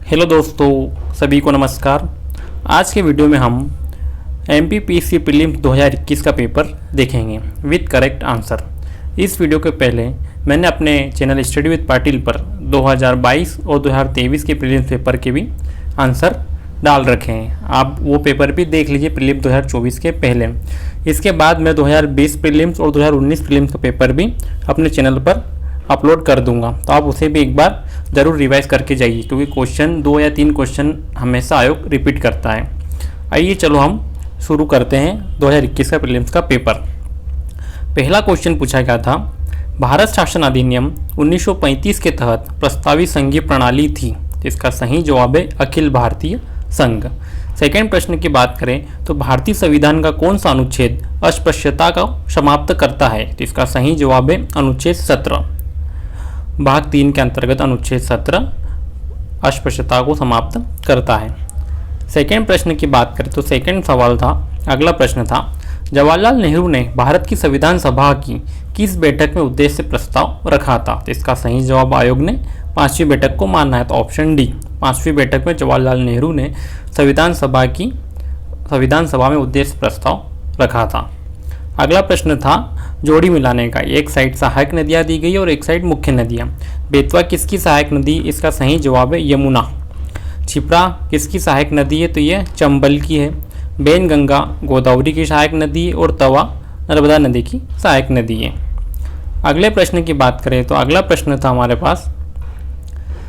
Hello दोस्तों, सभी को नमस्कार। आज के वीडियो में हम MPPC प्रीलिम्स 2021 का पेपर देखेंगे विद करेक्ट आंसर। इस वीडियो के पहले मैंने अपने चैनल स्टडी विद पाटिल पर 2022 और 2023 के प्रीलिम्स पेपर के भी आंसर डाल रखे हैं। आप वो पेपर भी देख लीजिए प्रीलिम्स 2024 के पहले। इसके बाद मैं 2020 प्रीलिम्स और 2019 प्रीलिम्स का पेपर भी अपने चैनल पर अपलोड कर दूंगा, तो आप उसे भी एक बार ज़रूर रिवाइज करके जाइए, क्योंकि क्वेश्चन 2 या 3 क्वेश्चन हमेशा आयोग रिपीट करता है। आइए चलो हम शुरू करते हैं 2021 का प्रीलिम्स का पेपर। पहला क्वेश्चन पूछा गया था, भारत शासन अधिनियम 1935 के तहत प्रस्तावित संघीय प्रणाली थी। इसका सही जवाब है अखिल भारतीय संघ। सेकेंड प्रश्न की बात करें तो भारतीय संविधान का कौन सा अनुच्छेद अस्पृश्यता का समाप्त करता है? तो इसका सही जवाब है अनुच्छेद 17। भाग 3 के अंतर्गत अनुच्छेद 17 अस्पृश्यता को समाप्त करता है। सेकेंड प्रश्न की बात करें तो सेकेंड सवाल था, अगला प्रश्न था, जवाहरलाल नेहरू ने भारत की संविधान सभा की किस बैठक में उद्देश्य प्रस्ताव रखा था? तो इसका सही जवाब आयोग ने 5वीं बैठक को माना है, तो ऑप्शन डी 5वीं बैठक में जवाहरलाल नेहरू ने संविधान सभा में उद्देश्य प्रस्ताव रखा था। अगला प्रश्न था जोड़ी मिलाने का, एक साइड सहायक नदियाँ दी गई और एक साइड मुख्य नदियाँ। बेतवा किसकी सहायक नदी? इसका सही जवाब है यमुना। छिप्रा किसकी सहायक नदी है? तो ये चंबल की है। बैनगंगा गोदावरी की सहायक नदी है और तवा नर्मदा नदी की सहायक नदी है। अगले प्रश्न की बात करें तो अगला प्रश्न था हमारे पास,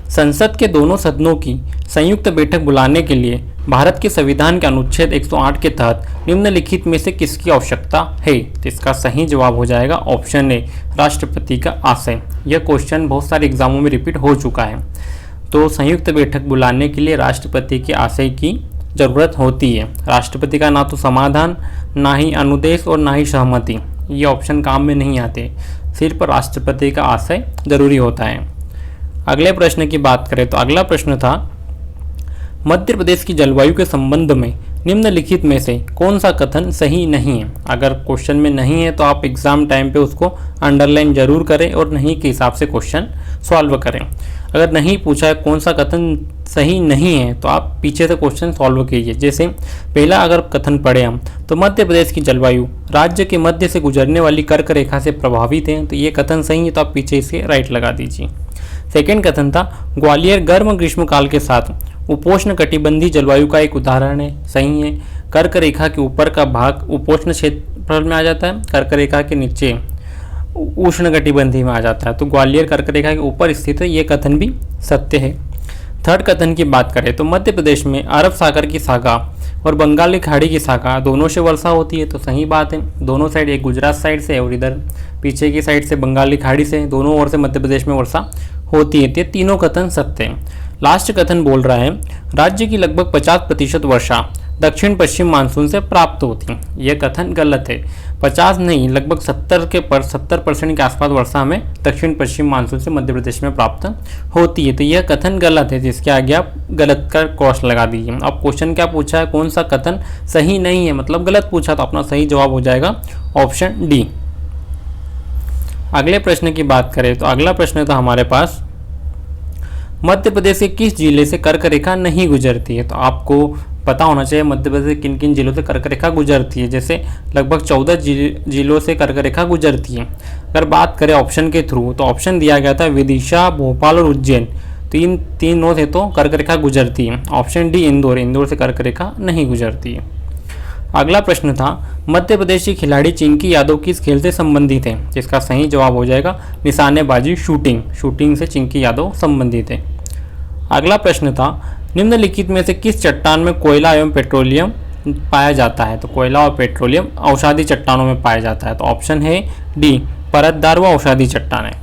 संसद के दोनों सदनों की संयुक्त बैठक बुलाने के लिए भारत के संविधान के अनुच्छेद 108 के तहत निम्नलिखित में से किसकी आवश्यकता है? तो इसका सही जवाब हो जाएगा ऑप्शन ए राष्ट्रपति का आशय। यह क्वेश्चन बहुत सारे एग्जामों में रिपीट हो चुका है। तो संयुक्त बैठक बुलाने के लिए राष्ट्रपति के आशय की ज़रूरत होती है। राष्ट्रपति का ना तो समाधान, ना ही अनुदेश और ना ही सहमति, ये ऑप्शन काम में नहीं आते। सिर्फ राष्ट्रपति का आशय जरूरी होता है। अगले प्रश्न की बात करें तो अगला प्रश्न था, मध्य प्रदेश की जलवायु के संबंध में निम्नलिखित में से कौन सा कथन सही नहीं है? अगर क्वेश्चन में नहीं है तो आप एग्जाम टाइम पे उसको अंडरलाइन जरूर करें और नहीं के हिसाब से क्वेश्चन सॉल्व करें। अगर नहीं पूछा है कौन सा कथन सही नहीं है तो आप पीछे से क्वेश्चन सॉल्व कीजिए। जैसे पहला अगर कथन पढ़े हम तो मध्य प्रदेश की जलवायु राज्य के मध्य से गुजरने वाली कर्क रेखा से प्रभावित है, तो ये कथन सही है, तो आप पीछे इसे राइट लगा दीजिए। सेकेंड कथन था, ग्वालियर गर्म ग्रीष्मकाल के साथ उपोष्ण कटिबंधीय जलवायु का एक उदाहरण है, सही है। कर्क रेखा के ऊपर का भाग उपोष्ण क्षेत्रफल में आ जाता है, कर्क रेखा के नीचे उष्ण कटिबंधीय में आ जाता है, तो ग्वालियर कर्क रेखा के ऊपर स्थित है, ये कथन भी सत्य है। थर्ड कथन की बात करें तो मध्य प्रदेश में अरब सागर की शाखा और बंगाली खाड़ी की शाखा दोनों से वर्षा होती है, तो सही बात है। दोनों साइड, एक गुजरात साइड से और इधर पीछे की साइड से बंगाली खाड़ी से, दोनों ओर से मध्य प्रदेश में वर्षा होती है। ये तीनों कथन सत्य हैं। लास्ट कथन बोल रहा है, राज्य की लगभग 50% वर्षा दक्षिण पश्चिम मानसून से प्राप्त होती है। यह कथन गलत है। 50 नहीं, लगभग 70% के आसपास वर्षा हमें दक्षिण पश्चिम मानसून से मध्य प्रदेश में प्राप्त होती है, तो यह कथन गलत है, जिसके आगे आप गलत का क्रॉस लगा दीजिए। अब क्वेश्चन क्या पूछा है, कौन सा कथन सही नहीं है, मतलब गलत पूछा, तो अपना सही जवाब हो जाएगा ऑप्शन डी। अगले प्रश्न की बात करें तो अगला प्रश्न था हमारे पास, मध्य प्रदेश के किस जिले से कर्क रेखा नहीं गुजरती है? तो आपको पता होना चाहिए मध्य प्रदेश के किन किन जिलों से कर्क रेखा गुजरती है। जैसे लगभग 14 जिलों से कर्क रेखा गुजरती है। अगर बात करें ऑप्शन के थ्रू तो ऑप्शन दिया गया था विदिशा, भोपाल और उज्जैन, तीनों से तो कर्क रेखा गुजरती है। ऑप्शन डी इंदौर से कर्क रेखा नहीं गुजरती है। अगला प्रश्न था, मध्य प्रदेश की खिलाड़ी चिंकी यादव किस खेल से संबंधित है? जिसका सही जवाब हो जाएगा निशानेबाजी, शूटिंग से चिंकी यादव संबंधित है। अगला प्रश्न था, निम्नलिखित में से किस चट्टान में कोयला एवं पेट्रोलियम पाया जाता है? तो कोयला और पेट्रोलियम औषधि चट्टानों में पाया जाता है, तो ऑप्शन है डी परतदार व औषधि चट्टान है।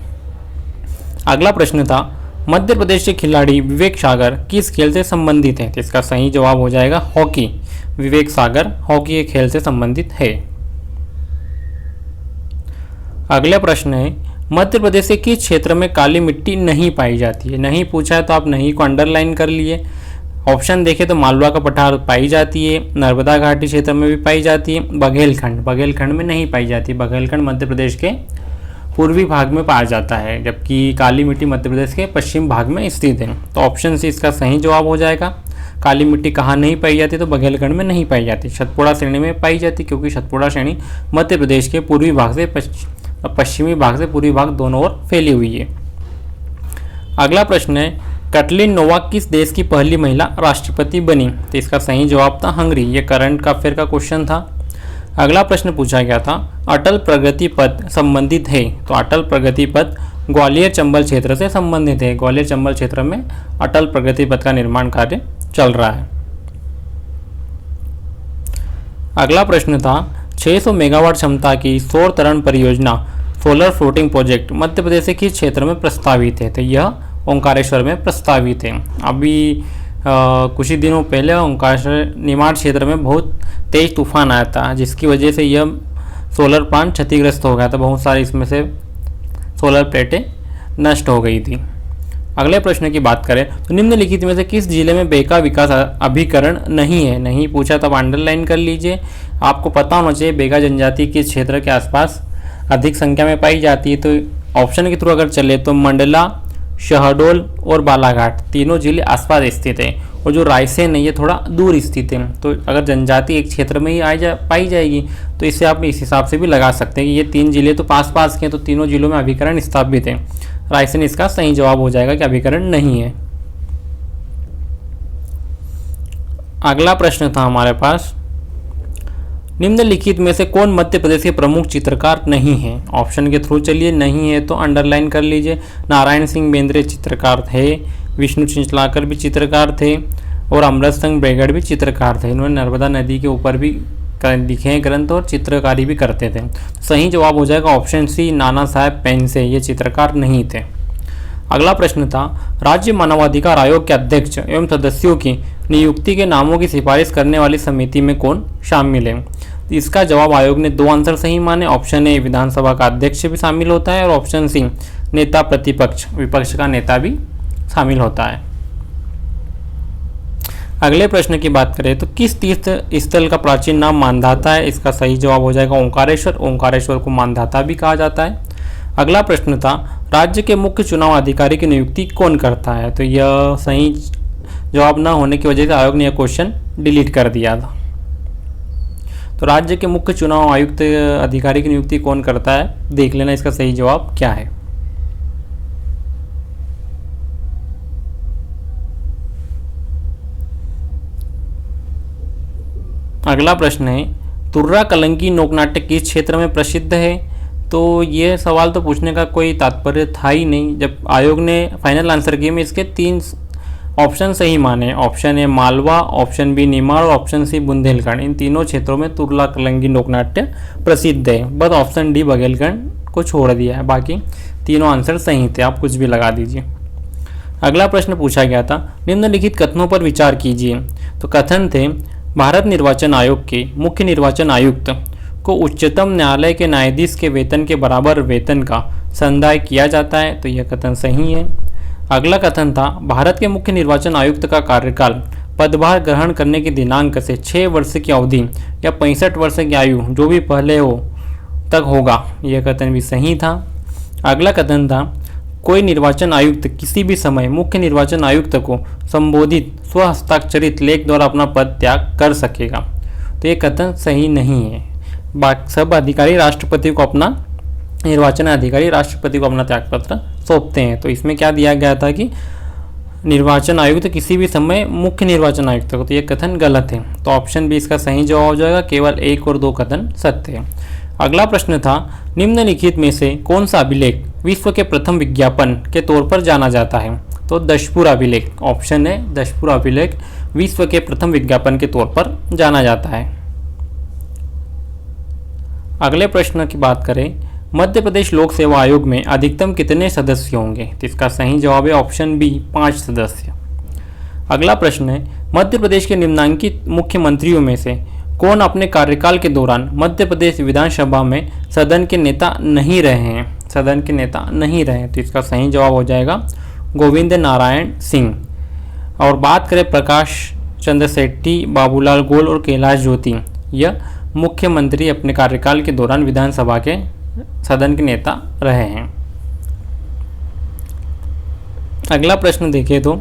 अगला प्रश्न था, मध्य प्रदेश के खिलाड़ी विवेक सागर किस खेल से संबंधित है? तो इसका सही जवाब हो जाएगा हॉकी। विवेक सागर हॉकी के खेल से संबंधित है। अगला प्रश्न है, मध्य प्रदेश के किस क्षेत्र में काली मिट्टी नहीं पाई जाती है? नहीं पूछा है तो आप नहीं को अंडरलाइन कर लिए। ऑप्शन देखें तो मालवा का पठार पाई जाती है, नर्मदा घाटी क्षेत्र में भी पाई जाती है, बघेलखंड में नहीं पाई जाती। बघेलखंड मध्य प्रदेश के पूर्वी भाग में पाया जाता है, जबकि काली मिट्टी मध्य प्रदेश के पश्चिम भाग में स्थित है। तो ऑप्शन सी इसका सही जवाब हो जाएगा। काली मिट्टी कहाँ नहीं पाई जाती, तो बघेलखंड में नहीं पाई जाती, सतपुड़ा श्रेणी में पाई जाती, क्योंकि सतपुड़ा श्रेणी मध्य प्रदेश के पूर्वी भाग से पश्चिमी भाग से पूर्वी भाग दोनों ओर फैली हुई है। अगला प्रश्न है, कैटलिन नोवाक किस देश की पहली महिला राष्ट्रपति बनी? तो इसका सही जवाब था हंगरी। ये करंट अफेयर का क्वेश्चन था। अगला प्रश्न पूछा गया था, अटल प्रगति पथ संबंधित है? तो अटल प्रगति पथ ग्वालियर चंबल क्षेत्र से संबंधित है। ग्वालियर चंबल क्षेत्र में अटल प्रगति पथ का निर्माण कार्य चल रहा है। अगला प्रश्न था, 600 मेगावाट क्षमता की सौर तरंग परियोजना solar floating project Madhya Pradesh के किस क्षेत्र में प्रस्तावित है? तो यह ओंकारेश्वर में प्रस्तावित है। अभी कुछ ही दिनों पहले ओंकारेश्वर निमाड़ क्षेत्र में बहुत तेज तूफान आया था, जिसकी वजह से यह सोलर प्लांट क्षतिग्रस्त हो गया था। बहुत सारी इसमें से सोलर प्लेटें नष्ट हो गई थी। अगले प्रश्न की बात करें तो निम्नलिखित में से किस जिले में बेका विकास अभिकरण नहीं है? नहीं पूछा तब अंडरलाइन कर लीजिए। आपको पता होना चाहिए बेका जनजाति किस क्षेत्र के आसपास अधिक संख्या में पाई जाती है। तो ऑप्शन के थ्रू अगर चले तो मंडला, शहडोल और बालाघाट तीनों जिले आसपास स्थित हैं, और जो रायसेन है ये थोड़ा दूर स्थित है। तो अगर जनजाति एक क्षेत्र में ही पाई जाएगी तो इससे आप इस हिसाब से भी लगा सकते हैं कि ये 3 जिले तो पास पास के हैं, तो तीनों जिलों में अभिकरण स्थापित है। रायसेन इसका सही जवाब हो जाएगा कि अभिकरण नहीं है। अगला प्रश्न था हमारे पास, निम्नलिखित में से कौन मध्य प्रदेश के प्रमुख चित्रकार नहीं है? ऑप्शन के थ्रू चलिए, नहीं है तो अंडरलाइन कर लीजिए। नारायण सिंह बेंद्रे चित्रकार थे, विष्णु चिंचलाकर भी चित्रकार थे, और अमृत सिंह बेगड़ भी चित्रकार थे। इन्होंने नर्मदा नदी के ऊपर भी लिखे हैं ग्रंथ और चित्रकारी भी करते थे। सही जवाब हो जाएगा ऑप्शन सी, नाना साहेब पेंसे, ये चित्रकार नहीं थे। अगला प्रश्न था, राज्य मानवाधिकार आयोग के अध्यक्ष एवं सदस्यों की नियुक्ति के नामों की सिफारिश करने वाली समिति में कौन शामिल है? इसका जवाब आयोग ने 2 आंसर सही माने। ऑप्शन ए विधानसभा का अध्यक्ष भी शामिल होता है, और ऑप्शन सी नेता प्रतिपक्ष विपक्ष का नेता भी शामिल होता है। अगले प्रश्न की बात करें तो किस तीर्थ स्थल का प्राचीन नाम मानधाता है? इसका सही जवाब हो जाएगा ओंकारेश्वर। ओंकारेश्वर को मानधाता भी कहा जाता है। अगला प्रश्न था, राज्य के मुख्य चुनाव अधिकारी की नियुक्ति कौन करता है? तो यह सही जवाब न होने की वजह से आयोग ने यह क्वेश्चन डिलीट कर दिया था। तो राज्य के मुख्य चुनाव आयुक्त अधिकारी की नियुक्ति कौन करता है, देख लेना इसका सही जवाब क्या है। अगला प्रश्न है, तुर्रा कलंकी लोकनाट्य किस क्षेत्र में प्रसिद्ध है? तो ये सवाल तो पूछने का कोई तात्पर्य था ही नहीं, जब आयोग ने फाइनल आंसर किए में इसके 3 ऑप्शन सही माने। Option A Malwa, option B Nimar और ऑप्शन सी बुंदेलखंड। इन तीनों क्षेत्रों में तुर्ला कलंकी लोकनाट्य प्रसिद्ध है। बस ऑप्शन डी बघेलखंड को छोड़ दिया है, बाकी तीनों आंसर सही थे, आप कुछ भी लगा दीजिए। अगला प्रश्न पूछा गया था, निम्नलिखित कथनों पर विचार कीजिए। तो कथन थे, भारत निर्वाचन आयोग के मुख्य निर्वाचन आयुक्त को उच्चतम न्यायालय के न्यायाधीश के वेतन के बराबर वेतन का संदाय किया जाता है। तो यह कथन सही है। अगला कथन था, भारत के मुख्य निर्वाचन आयुक्त का कार्यकाल पदभार ग्रहण करने के दिनांक से 6 वर्ष की अवधि या 65 वर्ष की आयु जो भी पहले हो तक होगा। यह कथन भी सही था। अगला कथन था, कोई निर्वाचन आयुक्त किसी भी समय मुख्य निर्वाचन आयुक्त को संबोधित स्वहस्ताक्षरित लेख द्वारा अपना पद त्याग कर सकेगा। तो ये कथन सही नहीं है। सब अधिकारी राष्ट्रपति को अपना निर्वाचन अधिकारी राष्ट्रपति को अपना त्यागपत्र सौंपते हैं। तो इसमें क्या दिया गया था कि निर्वाचन आयुक्त किसी भी समय मुख्य निर्वाचन आयुक्त को, तो ये कथन गलत है। तो ऑप्शन बी इसका सही जवाब हो जाएगा, केवल 1 और 2 कथन सत्य है। अगला प्रश्न था, निम्नलिखित में से कौन सा अभिलेख विश्व के प्रथम विज्ञापन के तौर पर जाना जाता है? तो दशपुर अभिलेख। ऑप्शन है दशपुर अभिलेख विश्व के प्रथम विज्ञापन के तौर पर जाना जाता है। अगले प्रश्न की बात करें, मध्य प्रदेश लोक सेवा आयोग में अधिकतम कितने सदस्य होंगे? तो इसका सही जवाब है ऑप्शन बी 5 सदस्य। अगला प्रश्न है, मध्य प्रदेश के निम्नांकित मुख्यमंत्रियों में से कौन अपने कार्यकाल के दौरान मध्य प्रदेश विधानसभा में सदन के नेता नहीं रहे हैं? सदन के नेता नहीं रहे, तो इसका सही जवाब हो जाएगा गोविंद नारायण सिंह। और बात करें प्रकाश चंद्र शेट्टी, बाबूलाल गोल और कैलाश ज्योति, यह मुख्यमंत्री अपने कार्यकाल के दौरान विधानसभा के सदन के नेता रहे हैं। अगला प्रश्न देखें तो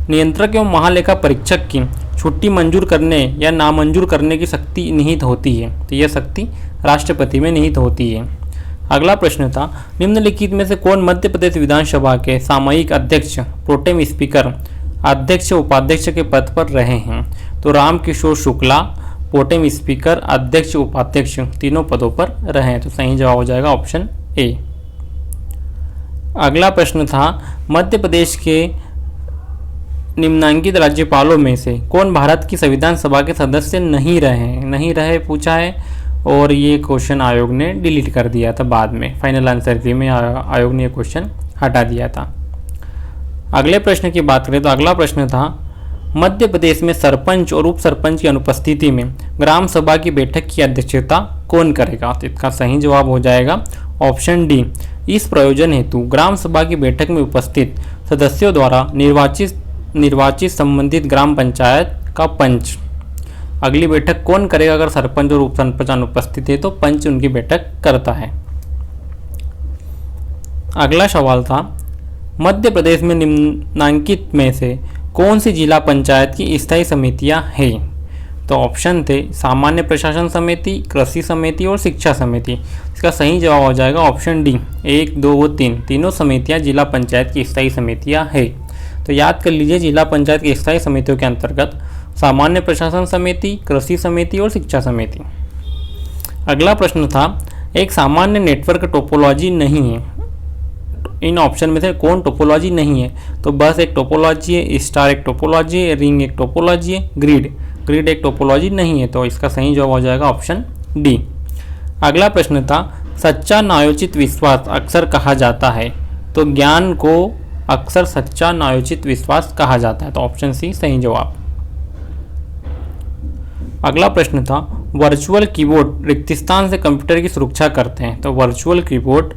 नियंत्रक एवं महालेखा परीक्षक की छुट्टी मंजूर करने या नामंजूर करने की शक्ति निहित होती है, तो यह शक्ति राष्ट्रपति में निहित होती है। अगला प्रश्न था निम्नलिखित में से कौन मध्य प्रदेश विधानसभा के सामयिक अध्यक्ष प्रोटेम स्पीकर अध्यक्ष उपाध्यक्ष के पद पर रहे हैं, तो रामकिशोर शुक्ला प्रोटेम स्पीकर अध्यक्ष उपाध्यक्ष तीनों पदों पर रहे हैं, तो सही जवाब हो जाएगा ऑप्शन ए। अगला प्रश्न था मध्य प्रदेश के निम्नांकित राज्यपालों में से कौन भारत की संविधान सभा के सदस्य नहीं रहे पूछा है, और ये क्वेश्चन आयोग ने डिलीट कर दिया था बाद में, फाइनल आंसर की में आयोग ने ये क्वेश्चन हटा दिया था। अगले प्रश्न की बात करें तो अगला प्रश्न था मध्य प्रदेश में सरपंच और उप सरपंच की अनुपस्थिति में ग्राम सभा की बैठक की अध्यक्षता कौन करेगा, तो इसका सही जवाब हो जाएगा ऑप्शन डी। इस प्रयोजन हेतु ग्राम सभा की बैठक में उपस्थित सदस्यों द्वारा निर्वाचित संबंधित ग्राम पंचायत का पंच। अगली बैठक कौन करेगा, अगर सरपंच और उप सरपंच अनुपस्थित है तो पंच उनकी बैठक करता है। अगला सवाल था मध्य प्रदेश में निम्नांकित में से कौन सी जिला पंचायत की स्थायी समितियां हैं, तो ऑप्शन थे सामान्य प्रशासन समिति, कृषि समिति और शिक्षा समिति। इसका सही जवाब हो जाएगा ऑप्शन डी 1, 2 और 3 तीनों समितियां जिला पंचायत की स्थायी समितियां हैं। तो याद कर लीजिए जिला पंचायत की स्थायी समितियों के अंतर्गत सामान्य प्रशासन समिति, कृषि समिति और शिक्षा समिति। अगला प्रश्न था एक सामान्य नेटवर्क टोपोलॉजी नहीं है, इन ऑप्शन में से कौन टोपोलॉजी नहीं है, तो बस एक टोपोलॉजी है, स्टार एक टोपोलॉजी है, रिंग एक टोपोलॉजी है, ग्रिड एक टोपोलॉजी नहीं है, तो इसका सही जवाब हो जाएगा ऑप्शन डी। अगला प्रश्न था सच्चा न्यायोचित विश्वास अक्सर कहा जाता है, तो ज्ञान को अक्सर सच्चा न्यायोचित विश्वास कहा जाता है, तो ऑप्शन सी सही जवाब। अगला प्रश्न था वर्चुअल कीबोर्ड रिक्तिस्थान से कंप्यूटर की सुरक्षा करते हैं, तो वर्चुअल कीबोर्ड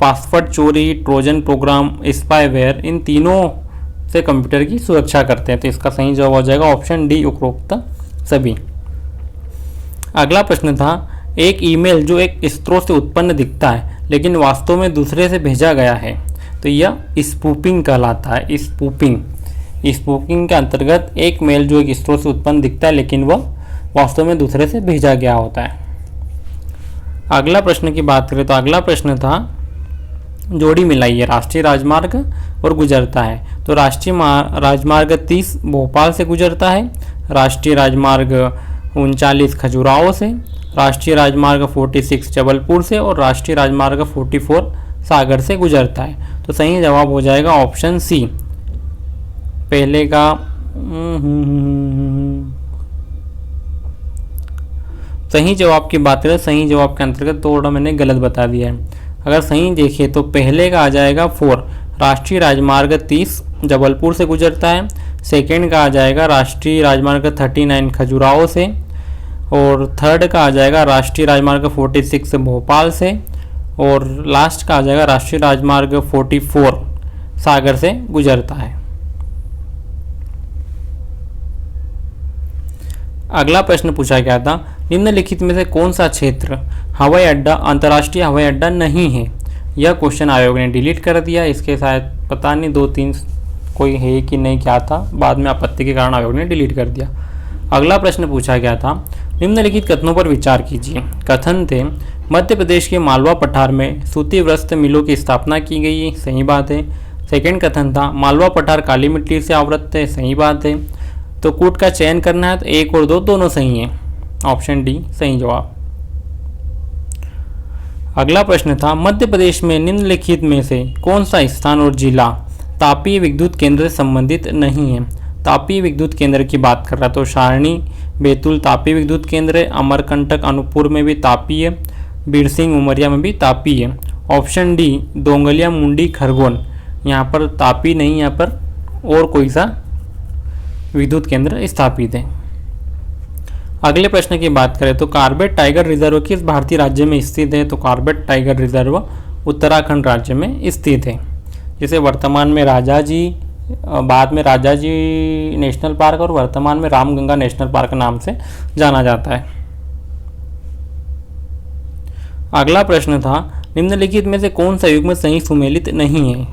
पासवर्ड चोरी, ट्रोजन प्रोग्राम, स्पाईवेयर इन तीनों से कंप्यूटर की सुरक्षा करते हैं, तो इसका सही जवाब हो जाएगा ऑप्शन डी उपरोक्त सभी। अगला प्रश्न था एक ईमेल जो एक स्रोत से उत्पन्न दिखता है लेकिन वास्तव में दूसरे से भेजा गया है, तो यह स्पूपिंग कहलाता है। स्पूपिंग के अंतर्गत एक मेल जो एक स्रोत से उत्पन्न दिखता है लेकिन वह वास्तव में दूसरे से भेजा गया होता है। अगला प्रश्न की बात करें तो अगला प्रश्न था जोड़ी मिलाइए राष्ट्रीय राजमार्ग और गुजरता है, तो राष्ट्रीय राजमार्ग 30 भोपाल से गुजरता है, राष्ट्रीय राजमार्ग 39 खजुराहो से, राष्ट्रीय राजमार्ग 46 जबलपुर से और राष्ट्रीय राजमार्ग 44 सागर से गुजरता है, तो सही जवाब हो जाएगा ऑप्शन सी पहले का। सही जवाब की बात करें सही जवाब के अंतर्गत थोड़ा मैंने गलत बता दिया है। अगर सही देखें तो पहले का आ जाएगा 4 राष्ट्रीय राजमार्ग 30 जबलपुर से गुजरता है, सेकंड का आ जाएगा राष्ट्रीय राजमार्ग 39 खजुराहो से, और थर्ड का आ जाएगा राष्ट्रीय राजमार्ग 46 भोपाल से, और लास्ट का आ जाएगा राष्ट्रीय राजमार्ग 44 सागर से गुजरता है। अगला प्रश्न पूछा गया था निम्नलिखित में से कौन सा क्षेत्र हवाई अड्डा अंतर्राष्ट्रीय हवाई अड्डा नहीं है, यह क्वेश्चन आयोग ने डिलीट कर दिया। इसके शायद पता नहीं 2-3 कोई है कि नहीं क्या था, बाद में आपत्ति के कारण आयोग ने डिलीट कर दिया। अगला प्रश्न पूछा गया था निम्नलिखित कथनों पर विचार कीजिए। कथन थे मध्य प्रदेश के मालवा पठार में सूती वस्त्र मिलों की स्थापना की गई, सही बात है। सेकेंड कथन था मालवा पठार काली मिट्टी से आवृत है, सही बात है। तो कूट का चयन करना है तो 1 और 2 दोनों सही है, ऑप्शन डी सही जवाब। अगला प्रश्न था मध्य प्रदेश में निम्नलिखित में से कौन सा स्थान और जिला तापीय विद्युत केंद्र से संबंधित नहीं है। तापीय विद्युत केंद्र की बात कर रहा तो सारणी बैतूल तापीय विद्युत केंद्र है, अमरकंटक अनूपपुर में भी तापीय, बीरसिंह उमरिया में भी तापीय है। ऑप्शन डी दोंगलिया मुंडी खरगोन, यहाँ पर तापी नहीं, यहाँ पर और कोई सा विद्युत केंद्र स्थापित है। अगले प्रश्न की बात करें तो कॉर्बेट टाइगर रिजर्व किस भारतीय राज्य में स्थित है, तो कॉर्बेट टाइगर रिजर्व उत्तराखंड राज्य में स्थित है। जिसे वर्तमान में राजाजी, बाद में राजाजी नेशनल पार्क और वर्तमान में रामगंगा नेशनल पार्क नाम से जाना जाता है। अगला प्रश्न था निम्नलिखित में से कौन सा युग्म सही सुमेलित नहीं है?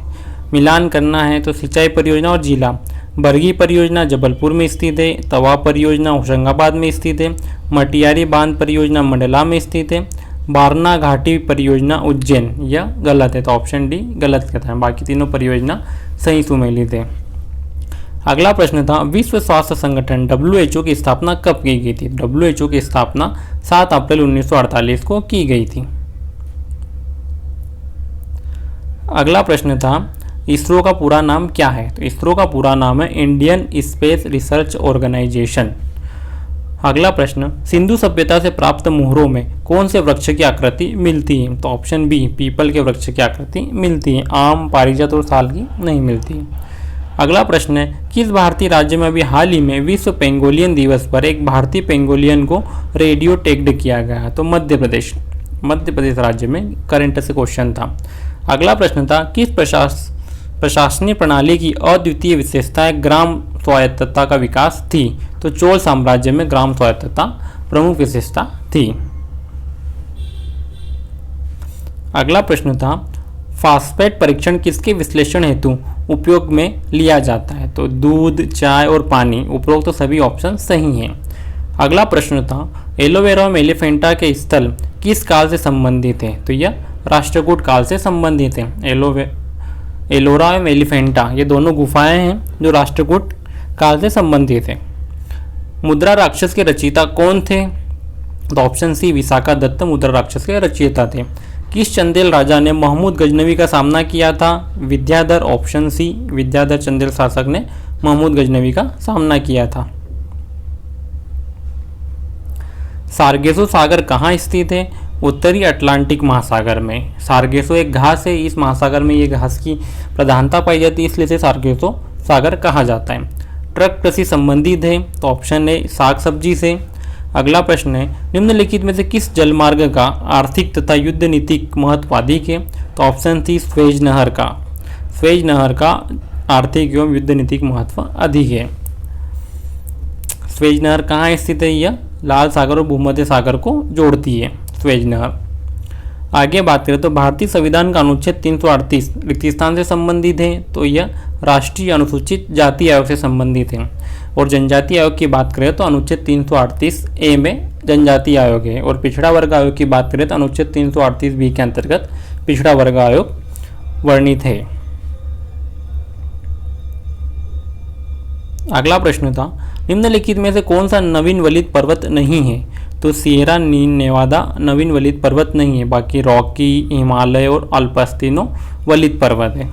मिलान करना है तो सिंचाई परियोजना और जिला। बरगी परियोजना जबलपुर में स्थित है, तवा परियोजना होशंगाबाद में स्थित है, मटियारी बांध परियोजना मंडला में स्थित है, बारना घाटी परियोजना उज्जैन। यह गलत है, तो ऑप्शन डी गलत कहता है। बाकी तीनों परियोजना सही सुमेलित है। अगला प्रश्न था, विश्व स्वास्थ्य संगठन WHO की स्थापना कब की गई थी? WHO की स्थापना 7 अप्रैल 1948 को की गई थी। अगला प्रश्न था, इसरो का पूरा नाम क्या है? तो इसरो का पूरा नाम है इंडियन स्पेस रिसर्च ऑर्गेनाइजेशन। अगला प्रश्न, सिंधु सभ्यता से प्राप्त मोहरों में कौन से वृक्ष की आकृति मिलती है? तो ऑप्शन बी पीपल के वृक्ष की आकृति मिलती है, आम, पारिजात और साल की नहीं मिलती है। अगला प्रश्न है, किस भारतीय राज्य में अभी हाल ही में विश्व पेंगोलियन दिवस पर एक भारतीय पेंगोलियन को रेडियो टैग्ड किया गया? तो मध्य प्रदेश राज्य में करंट से क्वेश्चन था। अगला प्रश्न था, किस प्रशासनिक प्रणाली की अद्वितीय विशेषताएं ग्राम स्वायत्तता का विकास थी? तो चोल साम्राज्य में ग्राम स्वायत्तता प्रमुख विशेषता थी। अगला प्रश्न था, फास्फेट परीक्षण किसके विश्लेषण हेतु उपयोग में लिया जाता है? तो दूध, चाय और पानी। उपरोक्त तो सभी ऑप्शन सही हैं। अगला प्रश्न था, एलोवेरा एलिफेंटा के स्थल किस काल से संबंधित है? तो यह राष्ट्रकूट काल से संबंधित है। एलोरा एवं एलिफेंटा ये दोनों गुफाएं हैं जो राष्ट्रकूट काल से संबंधित है। मुद्रा राक्षस के रचयिता कौन थे? तो ऑप्शन सी विशाखा दत्त मुद्रा राक्षस के रचयिता थे। किस चंदेल राजा ने महमूद गजनवी का सामना किया था? विद्याधर। ऑप्शन सी विद्याधर चंदेल शासक ने महमूद गजनवी का सामना किया था। सारगेसो सागर कहाँ स्थित है? उत्तरी अटलांटिक महासागर में। सारगेसो एक घास है, इस महासागर में ये घास की प्रधानता पाई जाती है, इसलिए इसे सारगेसो सागर कहा जाता है। ट्रक कृषि संबंधित है, तो ऑप्शन है साग सब्जी से। अगला प्रश्न है, निम्नलिखित में से किस जलमार्ग का आर्थिक तथा युद्ध नीतिक महत्व अधिक है? तो ऑप्शन सी स्वेज नहर का। स्वेज नहर का आर्थिक एवं युद्ध नीतिक महत्व अधिक है। स्वेज नहर कहाँ स्थित है? यह लाल सागर और भूमध्य सागर को जोड़ती है स्वेज नहर। आगे बात करें तो भारतीय संविधान का अनुच्छेद 338 रिक्त स्थान से संबंधित है, तो यह राष्ट्रीय अनुसूचित जाति आयोग से संबंधित है। और जनजाति आयोग की बात करें तो अनुच्छेद 338A में जनजाति आयोग है। और पिछड़ा वर्ग आयोग की बात करें तो अनुच्छेद 338B के अंतर्गत पिछड़ा वर्ग आयोग वर्णित है। अगला प्रश्न था, निम्नलिखित में से कौन सा नवीन वलित पर्वत नहीं है? तो सियरा नेवादा नवीन वलित पर्वत नहीं है, बाकी रॉकी, हिमालय और अल्प्स तीनों वलित पर्वत है।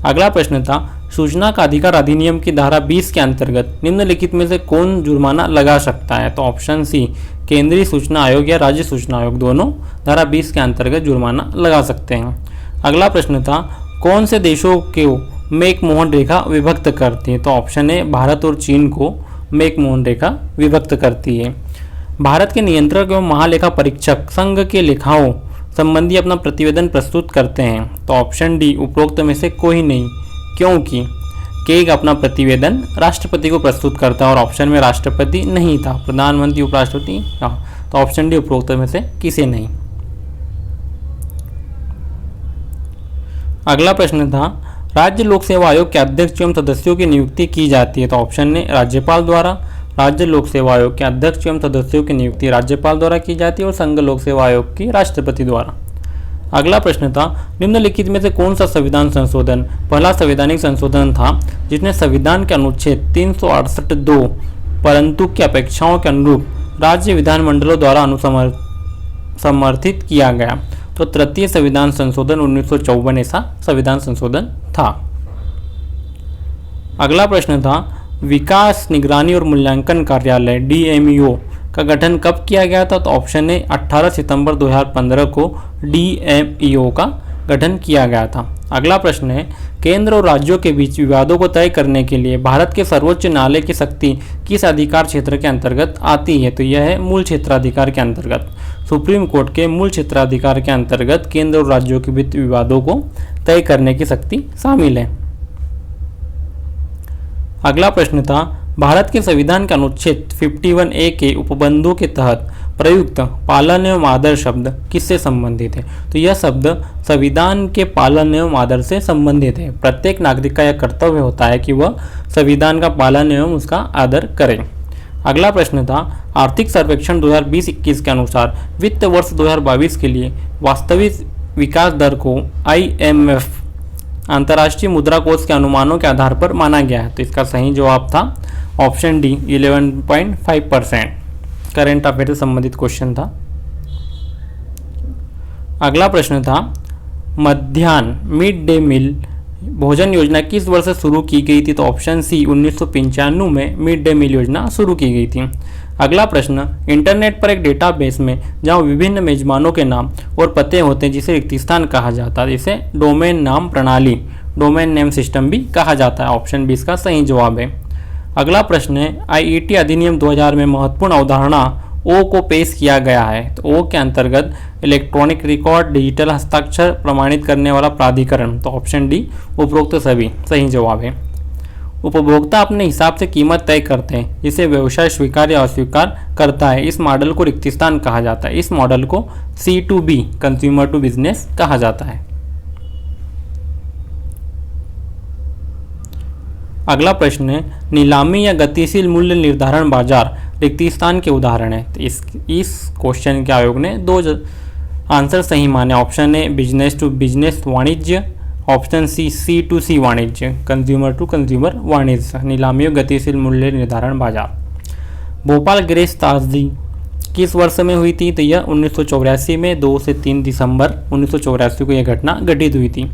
अगला प्रश्न था, सूचना का अधिकार अधिनियम की धारा 20 के अंतर्गत निम्नलिखित में से कौन जुर्माना लगा सकता है? तो ऑप्शन सी केंद्रीय सूचना आयोग या राज्य सूचना आयोग, दोनों धारा 20 के अंतर्गत जुर्माना लगा सकते हैं। अगला प्रश्न था, कौन से देशों को मैकमोहन रेखा विभक्त करती है? तो ऑप्शन है भारत और चीन को मैकमोहन रेखा विभक्त करती है। भारत के नियंत्रक एवं महालेखा परीक्षक संघ के लेखाओं संबंधी अपना प्रतिवेदन प्रस्तुत करते हैं? तो ऑप्शन डी उपरोक्त में से कोई नहीं, क्योंकि केग अपना प्रतिवेदन राष्ट्रपति को प्रस्तुत करता है और ऑप्शन में राष्ट्रपति नहीं था, प्रधानमंत्री उपराष्ट्रपति था, तो ऑप्शन डी उपरोक्त में से किसी नहीं। अगला प्रश्न था, राज्य लोक सेवा आयोग के अध्यक्ष एवं सदस्यों की नियुक्ति की जाती है? तो ऑप्शन ने राज्यपाल द्वारा। राज्य लोक सेवा आयोग के अध्यक्ष एवं सदस्यों की नियुक्ति राज्यपाल द्वारा की जाती है और संघ लोक सेवा आयोग की राष्ट्रपति द्वारा। अगला प्रश्न था, निम्नलिखित में से कौन सा संविधान संशोधन पहला संवैधानिक संशोधन था जिसने संविधान के अनुच्छेद 368(2) परंतु की अपेक्षाओं के अनुरूप राज्य विधानमंडलों द्वारा समर्थित किया गया? तो तृतीय संविधान संशोधन 1954 ऐसा संविधान संशोधन था। अगला प्रश्न था, विकास निगरानी और मूल्यांकन कार्यालय DMEO का गठन कब किया गया था? तो ऑप्शन है 18 सितंबर 2015 को DMEO का गठन किया गया था। अगला प्रश्न है, केंद्र और राज्यों के बीच विवादों को तय करने के लिए भारत के सर्वोच्च न्यायालय की शक्ति किस अधिकार क्षेत्र के अंतर्गत आती है? तो यह है मूल क्षेत्राधिकार के अंतर्गत। सुप्रीम कोर्ट के मूल क्षेत्राधिकार के अंतर्गत केंद्र और राज्यों के बीच विवादों को तय करने की शक्ति शामिल है। अगला प्रश्न था, भारत के संविधान के अनुच्छेद 51A के उपबंधों के तहत प्रयुक्त पालन एवं आदर शब्द किससे संबंधित है? तो यह शब्द संविधान के पालन एवं आदर से संबंधित है। प्रत्येक नागरिक का यह कर्तव्य होता है कि वह संविधान का पालन एवं उसका आदर करे। अगला प्रश्न था, आर्थिक सर्वेक्षण 2020-21 के अनुसार वित्त वर्ष 2022 के लिए वास्तविक विकास दर को IMF अंतर्राष्ट्रीय मुद्रा कोष के अनुमानों के आधार पर माना गया है। तो इसका सही जवाब था ऑप्शन डी 11.5%। करंट अफेयर से संबंधित क्वेश्चन था। अगला प्रश्न था, मध्याह्न मिड डे मील भोजन योजना किस वर्ष से शुरू की गई थी? तो ऑप्शन सी 1995 में मिड डे मील योजना शुरू की गई थी। अगला प्रश्न, इंटरनेट पर एक डेटाबेस में जहां विभिन्न मेजबानों के नाम और पते होते हैं जिसे रिक्त स्थान कहा जाता है, इसे डोमेन नाम प्रणाली डोमेन नेम सिस्टम भी कहा जाता है। ऑप्शन बी इसका सही जवाब है। अगला प्रश्न है, IET अधिनियम 2000 में महत्वपूर्ण अवधारणा ओ को पेश किया गया है। तो ओ के अंतर्गत इलेक्ट्रॉनिक रिकॉर्ड, डिजिटल हस्ताक्षर प्रमाणित करने वाला प्राधिकरण। तो ऑप्शन डी उपरोक्त सभी सही जवाब है। उपभोक्ता अपने हिसाब से कीमत तय करते हैं, जिसे व्यवसाय स्वीकार या अस्वीकार करता है। इस मॉडल को रिक्त स्थान कहा जाता है। इस मॉडल को C2B कंज्यूमर टू बिजनेस कहा जाता है। अगला प्रश्न है, नीलामी या गतिशील मूल्य निर्धारण बाजार रिक्त स्थान के उदाहरण है। तो इस क्वेश्चन के आयोग ने दो आंसर सही माने। Option A business to business वाणिज्य, ऑप्शन सी C2C वाणिज्य कंज्यूमर टू कंज्यूमर वाणिज्य। नीलामी और गतिशील मूल्य निर्धारण बाजार। भोपाल गैस त्रासदी किस वर्ष में हुई थी? तो यह 1984 में 2 से 3 दिसंबर 1984 को यह घटना घटित हुई थी।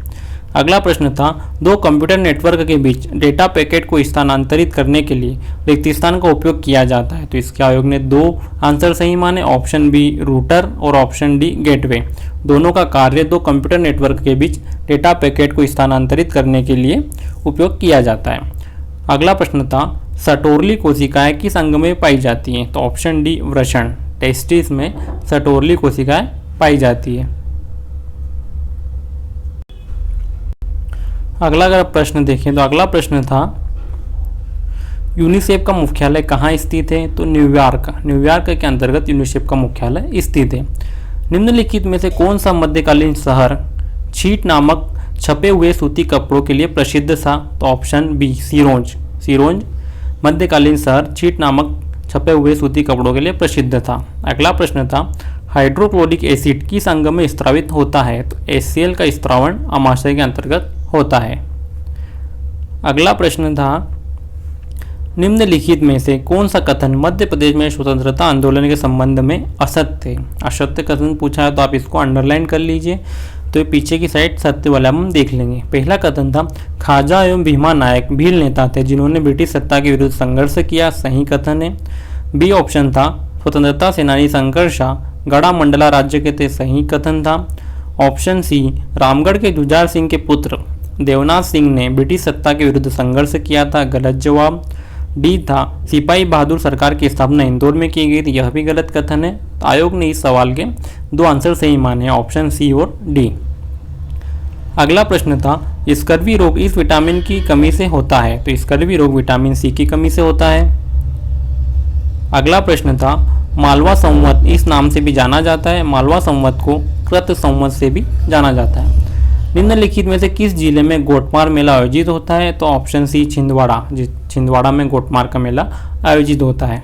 अगला प्रश्न था, दो कंप्यूटर नेटवर्क के बीच डेटा पैकेट को स्थानांतरित करने के लिए रिक्त स्थान का उपयोग किया जाता है। तो इसके आयोग ने दो आंसर सही माने। ऑप्शन बी रूटर और ऑप्शन डी गेटवे। दोनों का कार्य दो कंप्यूटर नेटवर्क के बीच डेटा पैकेट को स्थानांतरित करने के लिए उपयोग किया जाता है। अगला प्रश्न था, सटोरली कोशिकाएं किस अंग में पाई जाती हैं? तो ऑप्शन डी वृषण टेस्टिस में सटोरली कोशिकाएं पाई जाती है। अगला अगर प्रश्न देखें तो अगला प्रश्न था, यूनिसेफ का मुख्यालय कहाँ स्थित है? तो न्यूयॉर्क के अंतर्गत यूनिसेफ का मुख्यालय स्थित है। निम्नलिखित में से कौन सा मध्यकालीन शहर छीट नामक छपे हुए सूती कपड़ों के लिए प्रसिद्ध था? तो ऑप्शन बी सिरोंज मध्यकालीन शहर छीट नामक छपे हुए सूती कपड़ों के लिए प्रसिद्ध था। अगला प्रश्न था, हाइड्रोक्लोरिक एसिड किस अंग में स्त्रावित होता है? तो HCl का स्त्रावण आमाशय के अंतर्गत होता है। अगला प्रश्न था, निम्नलिखित में से कौन सा कथन मध्य प्रदेश में स्वतंत्रता आंदोलन के संबंध में असत्य है? असत्य कथन पूछा है तो आप इसको अंडरलाइन कर लीजिए। तो पीछे की साइड सत्य वाला हम देख लेंगे। पहला कथन था, खाजा एवं भीमा नायक भील नेता थे जिन्होंने ब्रिटिश सत्ता के विरुद्ध संघर्ष किया। सही कथन है। बी ऑप्शन था, स्वतंत्रता सेनानी शंकर शाह गढ़ा मंडला राज्य के थे। सही कथन था। ऑप्शन सी, रामगढ़ के जुझार सिंह के पुत्र देवनाथ सिंह ने ब्रिटिश सत्ता के विरुद्ध संघर्ष किया था। गलत जवाब। डी था, सिपाही बहादुर सरकार की स्थापना इंदौर में की गई थी। यह भी गलत कथन है। तो आयोग ने इस सवाल के दो आंसर सही माने, ऑप्शन सी और डी। अगला प्रश्न था, स्कर्वी रोग इस विटामिन की कमी से होता है? तो स्कर्वी रोग विटामिन सी की कमी से होता है। अगला प्रश्न था, मालवा संवत इस नाम से भी जाना जाता है। मालवा संवत को कृत संवत से भी जाना जाता है। निम्नलिखित में से किस जिले में गोटमार मेला आयोजित होता है? तो ऑप्शन सी छिंदवाड़ा में गोटमार का मेला आयोजित होता है।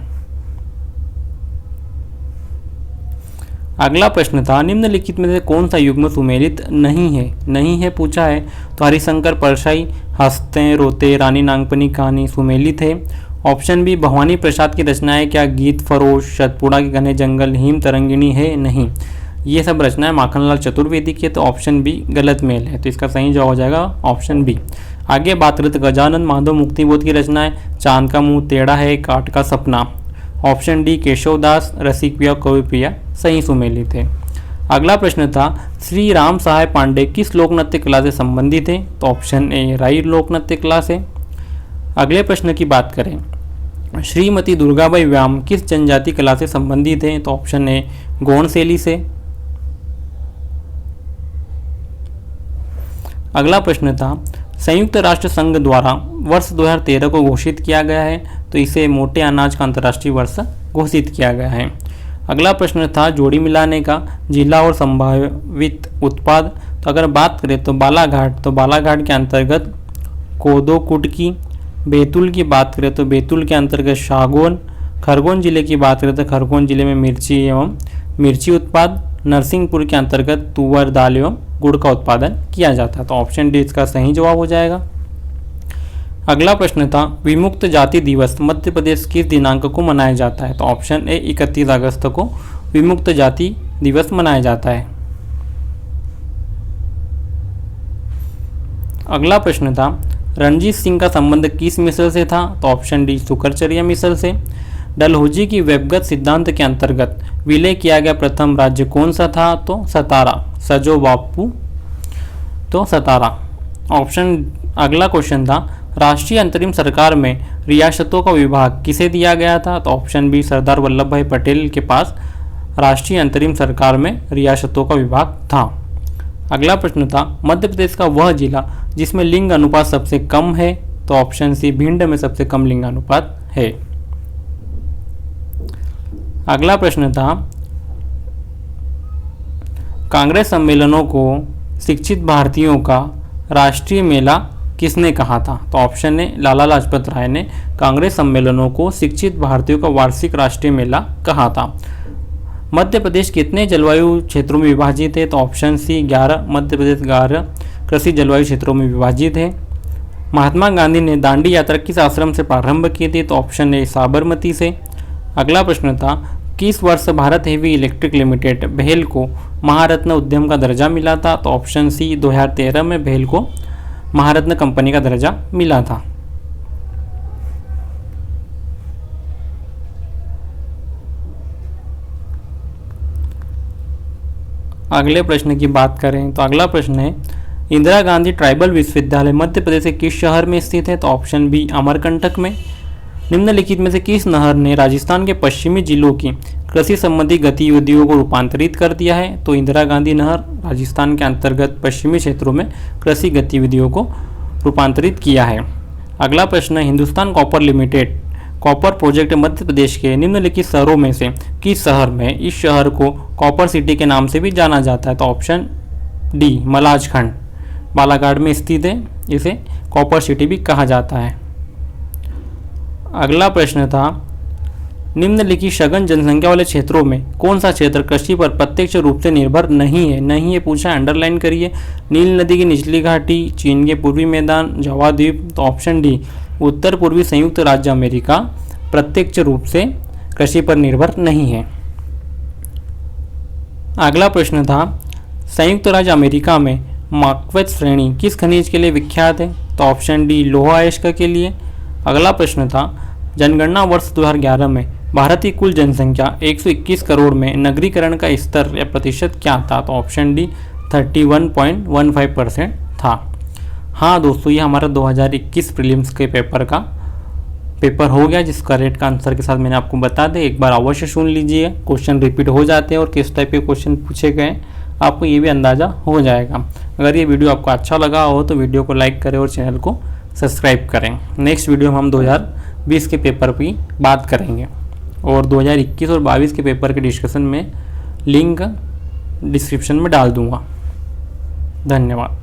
अगला प्रश्न था, निम्नलिखित में से कौन सा युग्म सुमेलित नहीं है पूछा है। तो हरिशंकर परसाई हंसते रोते रानी नागपनी कहानी सुमेलित है। ऑप्शन बी, भवानी प्रसाद की रचनाएं क्या गीत फरोश, सतपुड़ा के घने जंगल, हिम तरंगिणी है? नहीं, ये सब रचनाएं माखनलाल चतुर्वेदी की है। तो ऑप्शन बी गलत मेल है। तो इसका सही जवाब हो जाएगा ऑप्शन बी। आगे बात करें तो गजानन माधव मुक्तिबोध की रचनाएं चांद का मुंह टेढ़ा है, काट का सपना। ऑप्शन डी केशवदास रसिकप्रिया कविप्रिया सही सुमेलित है। अगला प्रश्न था, श्री राम सहाय पांडे किस लोक नृत्य कला से संबंधित है? तो ऑप्शन ए राई लोक नृत्य कला से। अगले प्रश्न की बात करें, श्रीमती दुर्गाबाई व्याम किस जनजाति कला से संबंधित है? तो ऑप्शन ए गौण शैली से। अगला प्रश्न था, संयुक्त राष्ट्र संघ द्वारा वर्ष 2013 को घोषित किया गया है। तो इसे मोटे अनाज का अंतर्राष्ट्रीय वर्ष घोषित किया गया है। अगला प्रश्न था जोड़ी मिलाने का, जिला और संभावित उत्पाद। तो अगर बात करें तो बालाघाट, तो बालाघाट के अंतर्गत कोदो कुटकी। बैतूल की बात करें तो बैतूल के अंतर्गत सागौन। खरगोन जिले की बात करें तो खरगोन जिले में मिर्ची एवं मिर्ची उत्पाद। नरसिंहपुर के अंतर्गत तुअर दाल एवं गुड़ का उत्पादन किया जाता है। तो ऑप्शन डी इसका सही जवाब हो जाएगा। अगला प्रश्न था विमुक्त जाति दिवस मध्य प्रदेश किस दिनांक को मनाया जाता है। तो ऑप्शन ए 31 अगस्त को विमुक्त जाति दिवस मनाया जाता है। अगला प्रश्न था रणजीत सिंह का संबंध किस मिसल से था। तो ऑप्शन डी शुक्रचर्या मिसल से। डलहौजी की वेबगत सिद्धांत के अंतर्गत विलय किया गया प्रथम राज्य कौन सा था। तो सतारा। सजो बापू, तो सतारा। ऑप्शन अगला क्वेश्चन था राष्ट्रीय अंतरिम सरकार में रियासतों का विभाग किसे दिया गया था। तो ऑप्शन बी सरदार वल्लभ भाई पटेल के पास राष्ट्रीय अंतरिम सरकार में रियासतों का विभाग था। अगला प्रश्न था मध्य प्रदेश का वह जिला जिसमें लिंग अनुपात सबसे कम है। तो ऑप्शन सी भिंड में सबसे कम लिंग अनुपात है। अगला प्रश्न था कांग्रेस सम्मेलनों को शिक्षित भारतीयों का राष्ट्रीय मेला किसने कहा था। तो ऑप्शन ए लाला लाजपत राय ने कांग्रेस सम्मेलनों को शिक्षित भारतीयों का वार्षिक राष्ट्रीय मेला कहा था। मध्य प्रदेश कितने जलवायु क्षेत्रों में विभाजित है। तो ऑप्शन सी 11। मध्य प्रदेश 11 कृषि जलवायु क्षेत्रों में विभाजित है। महात्मा गांधी ने दांडी यात्रा किस आश्रम से प्रारंभ की थी। तो ऑप्शन ए साबरमती से। अगला प्रश्न था किस वर्ष भारत हेवी इलेक्ट्रिक लिमिटेड भेल को महारत्न उद्यम का दर्जा मिला था। तो ऑप्शन सी 2013 में भेल को महारत्न कंपनी का दर्जा मिला था। अगले प्रश्न की बात करें तो अगला प्रश्न है इंदिरा गांधी ट्राइबल विश्वविद्यालय मध्य प्रदेश के किस शहर में स्थित है। तो ऑप्शन बी अमरकंटक में। निम्नलिखित में से किस नहर ने राजस्थान के पश्चिमी जिलों की कृषि संबंधी गतिविधियों को रूपांतरित कर दिया है। तो इंदिरा गांधी नहर राजस्थान के अंतर्गत पश्चिमी क्षेत्रों में कृषि गतिविधियों को रूपांतरित किया है। अगला प्रश्न है Hindustan copper limited copper project Madhya Pradesh के निम्नलिखित शहरों में से किस शहर में इस शहर को कॉपर सिटी के नाम से भी जाना जाता है। तो ऑप्शन डी मलाजखंड बालाघाट में स्थित है, इसे कॉपर सिटी भी कहा जाता है। अगला प्रश्न था निम्नलिखित सघन जनसंख्या वाले क्षेत्रों में कौन सा क्षेत्र कृषि पर प्रत्यक्ष रूप से निर्भर नहीं है। नहीं है पूछा, अंडरलाइन करिए। नील नदी की निचली घाटी, चीन के पूर्वी मैदान, जावा द्वीप। तो ऑप्शन डी उत्तर पूर्वी संयुक्त राज्य अमेरिका प्रत्यक्ष रूप से कृषि पर निर्भर नहीं है। अगला प्रश्न था संयुक्त राज्य अमेरिका में मार्क्वेज श्रेणी किस खनिज के लिए विख्यात है। तो ऑप्शन डी लोहा अयस्क के लिए। अगला प्रश्न था जनगणना वर्ष 2011 में भारत की कुल जनसंख्या 121 करोड़ में नगरीकरण का स्तर या प्रतिशत क्या था। तो ऑप्शन डी 31.15% था। हाँ दोस्तों, ये हमारा 2021 प्रीलिम्स के पेपर हो गया, जिस करेक्ट का आंसर के साथ मैंने आपको बता दें। एक बार अवश्य सुन लीजिए, क्वेश्चन रिपीट हो जाते हैं और किस टाइप के क्वेश्चन पूछे गए आपको ये भी अंदाज़ा हो जाएगा। अगर ये वीडियो आपको अच्छा लगा हो तो वीडियो को लाइक करें और चैनल को सब्सक्राइब करें। नेक्स्ट वीडियो में हम 2020 के पेपर की बात करेंगे और 2021 और 22 के पेपर के डिस्कशन में लिंक डिस्क्रिप्शन में डाल दूँगा। धन्यवाद।